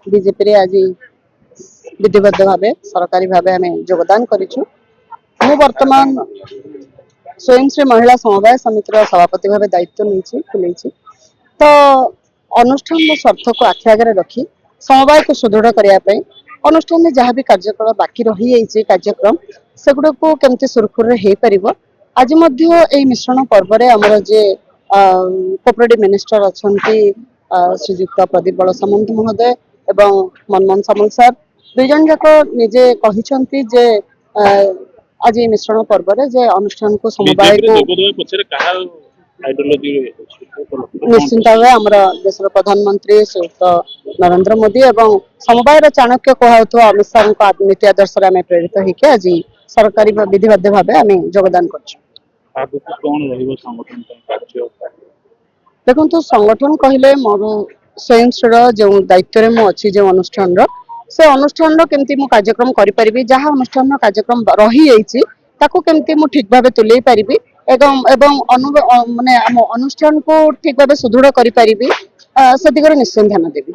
BJP रे आज विधिबद्ध भाव सरकारी भाव आम योगदान करूँ। मु वर्तमान स्वयं श्री महिला समवाय समितिर सभापति भाव दायित्व नहीं तो अनुष्ठान स्वार्थ को आखि आगे रखी समवाय को सुदृढ़ करने अनुष्ठान में जहाँ भी कार्यक्रम बाकी रही जाइए कार्यक्रम सेगुड़ा को केमती सुरखुर हो पार आज मिश्रण पर्व आमर जे कोऑपरेटिव मिनिस्टर अच्छा श्रीजुक्त प्रदीप बल सामंत महोदय एवं मनमोहन सामल सार दुई जन जाक निजे कहते जे आज मिश्रण पर्व जे अनुष्ठान को समवाय को निश्चिंत भाव आम देश प्रधानमंत्री श्रीयुक्त नरेंद्र मोदी एवं समवायर चाणक्य कहु अमित शाह नीति आदर्श आम प्रेरित होकर आज सरकारी विधिबद्ध भाव आम योगदान कर देखो संगठन कहले मोर स्वयं जो दायित्व में अच्छी जो अनुष्ठान से अनुष्ठान केमती मु कार्यक्रम करि जहाँ अनुष्ठान कार्यक्रम रही जाइए ताकू केमती मु ठीक भाव तुले पारि एवं माने अनुष्ठान को ठीक भाव सुदृढ़ करि पारिबी से दिगरे निश्चय ध्यान देवी।